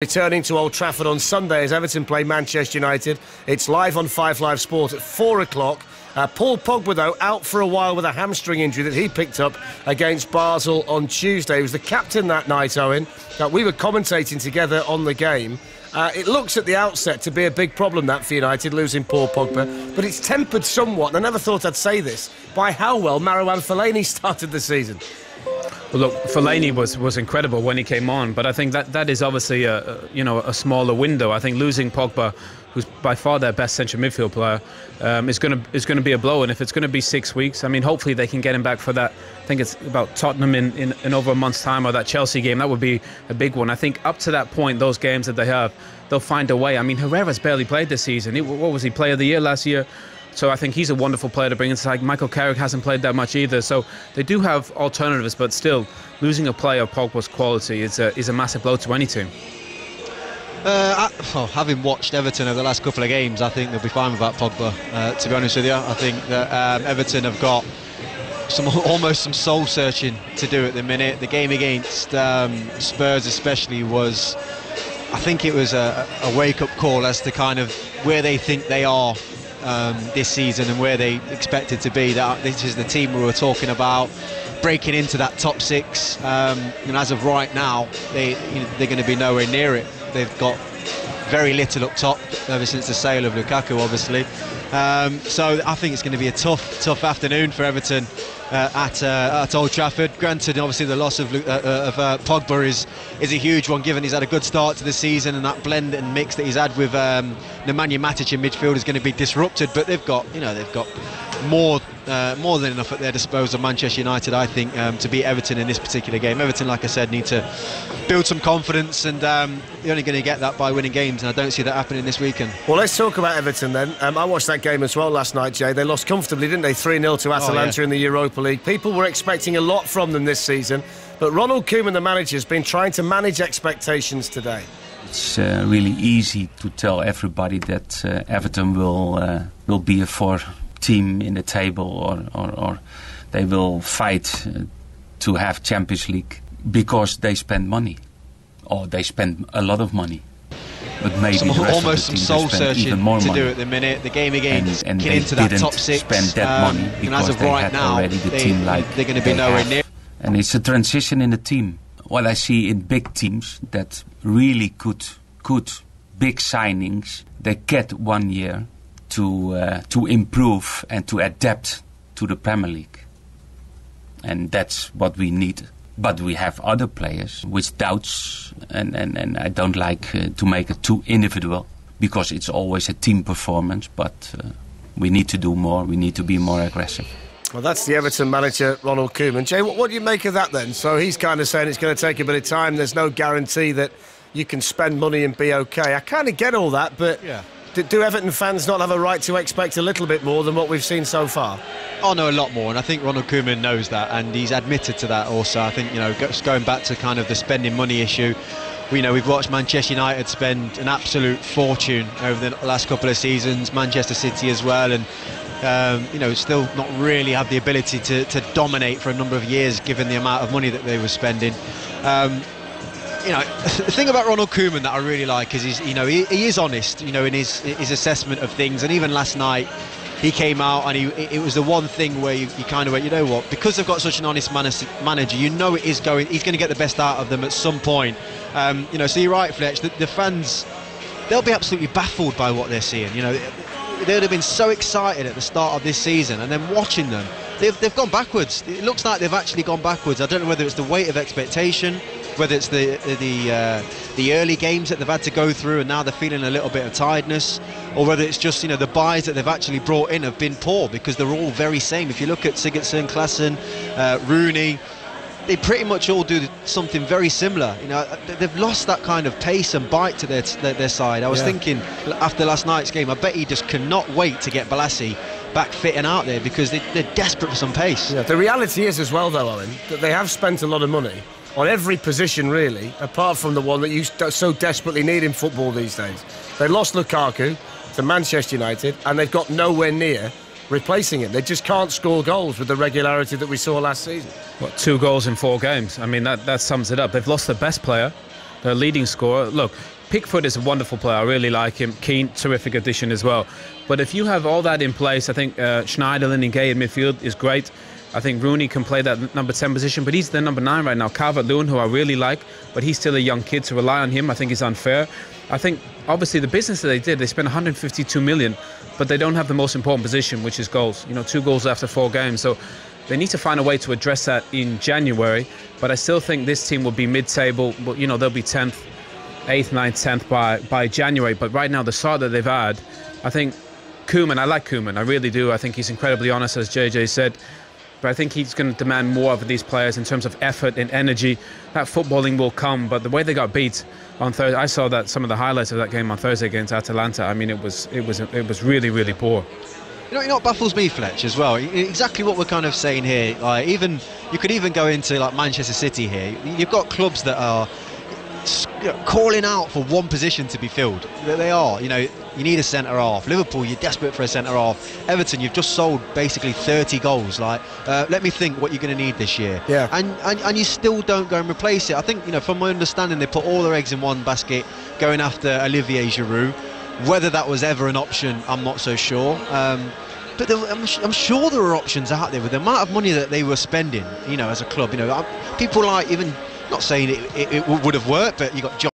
Returning to Old Trafford on Sunday as Everton play Manchester United. It's live on 5 Live Sport at 4 o'clock. Paul Pogba, though, out for a while with a hamstring injury that he picked up against Basel on Tuesday. He was the captain that night, Owen. We were commentating together on the game. It looks at the outset to be a big problem, that, for United, losing Paul Pogba. But it's tempered somewhat, and I never thought I'd say this, by how well Marouane Fellaini started the season. Well, look, Fellaini was incredible when he came on, but I think that is obviously a smaller window. I think losing Pogba, who's by far their best central midfield player, is going to be a blow. And if it's going to be 6 weeks, I mean, hopefully they can get him back for that. I think it's about Tottenham in over a month's time, or that Chelsea game. That would be a big one. I think up to that point, those games that they have, they'll find a way. I mean, Herrera's barely played this season. What was he, Player of the Year last year? So I think he's a wonderful player to bring inside. Michael Carrick hasn't played that much either. So they do have alternatives, but still, losing a player of Pogba's quality is a massive blow to any team. Having watched Everton over the last couple of games, I think they'll be fine without Pogba, to be honest with you. I think that Everton have got almost some soul searching to do at the minute. The game against Spurs especially was, I think it was a wake-up call as to kind of where they think they are this season and where they expected to be. That this is the team we were talking about, breaking into that top six, and as of right now they're going to be nowhere near it. They've got very little up top ever since the sale of Lukaku, obviously. So I think it's going to be a tough afternoon for Everton at Old Trafford. Granted, obviously the loss of Pogba is a huge one, given he's had a good start to the season, and that blend and mix that he's had with Nemanja Matic in midfield is going to be disrupted. But they've got more than enough at their disposal, Manchester United, I think, to beat Everton in this particular game. Everton, like I said, need to build some confidence, and you're only going to get that by winning games, and I don't see that happening this weekend. Well, let's talk about Everton then. I watched that game as well last night, Jay. They lost comfortably, didn't they? 3-0 to Atalanta in the Europa League. People were expecting a lot from them this season, but Ronald Koeman, the manager, has been trying to manage expectations today. It's really easy to tell everybody that Everton will be a fourth team in the table, or they will fight to have Champions League because they spend money, or they spend a lot of money. But maybe almost some soul searching to do at the minute. The game against and get into that top six, spend that money because and as of they right had now, already the team like they're going to be nowhere near. And it's a transition in the team. What I see in big teams that really good big signings, they get 1 year to improve and to adapt to the Premier League, and that's what we need. But we have other players with doubts, and I don't like to make it too individual, because it's always a team performance. But we need to do more. We need to be more aggressive. Well, that's the Everton manager, Ronald Koeman. Jay, what do you make of that then? So he's kind of saying it's going to take a bit of time. There's no guarantee that you can spend money and be okay. I kind of get all that, but yeah. Do Everton fans not have a right to expect a little bit more than what we've seen so far? Oh no, a lot more, and I think Ronald Koeman knows that, and he's admitted to that also. I think, just going back to kind of the spending money issue, we've watched Manchester United spend an absolute fortune over the last couple of seasons, Manchester City as well, and still not really have the ability to dominate for a number of years, given the amount of money that they were spending. The thing about Ronald Koeman that I really like is he is honest, in his assessment of things. And even last night, he came out and it was the one thing where you kind of went, you know what, because they've got such an honest manager, he's going to get the best out of them at some point. So you're right, Fletch, the fans, they'll be absolutely baffled by what they're seeing. They would have been so excited at the start of this season, and then watching them, they've gone backwards. It looks like they've actually gone backwards. I don't know whether it's the weight of expectation, whether it's the early games that they've had to go through and now they're feeling a little bit of tiredness, or whether it's just the buys that they've actually brought in have been poor, because they're all very same. If you look at Sigurdsson, Klaassen, Rooney, they pretty much all do something very similar. They've lost that kind of pace and bite to their side. I was thinking after last night's game, I bet he just cannot wait to get Balassi back fit and out there, because they're desperate for some pace. Yeah, the reality is as well, though, Owen, that they have spent a lot of money on every position, really, apart from the one that you so desperately need in football these days. They lost Lukaku to Manchester United, and they've got nowhere near replacing him. They just can't score goals with the regularity that we saw last season. 2 goals in 4 games? I mean, that sums it up. They've lost their best player. their leading scorer. Look, Pickford is a wonderful player. I really like him. Keane, terrific addition as well. But if you have all that in place, I think Schneiderlin and Gay in midfield is great. I think Rooney can play that number 10 position, but he's the number 9 right now. Calvert-Lewin, who I really like, but he's still a young kid, to rely on him, I think, is unfair. I think, obviously, the business that they spent 152 million, but they don't have the most important position, which is goals. 2 goals after 4 games. So they need to find a way to address that in January. But I still think this team will be mid-table. But, they'll be 10th, 8th, 9th, 10th by January. But right now, the start that they've had, I think Koeman, I like Koeman, I really do. I think he's incredibly honest, as JJ said. But I think he's going to demand more of these players in terms of effort and energy. That footballing will come, but the way they got beat on Thursday, I saw that some of the highlights of that game on Thursday against Atalanta. I mean, it was really, really poor. You know what baffles me, Fletch, as well? Exactly what we're kind of saying here. Like, even you could even go into like Manchester City here. You've got clubs that are calling out for one position to be filled. They are. You need a centre half. Liverpool, you're desperate for a centre half. Everton, you've just sold basically 30 goals. Like, let me think what you're going to need this year. Yeah. And you still don't go and replace it. I think, from my understanding, they put all their eggs in one basket, going after Olivier Giroud. Whether that was ever an option, I'm not so sure. But I'm sure there are options out there with the amount of money that they were spending. As a club, people like, even not saying it would have worked, but you got John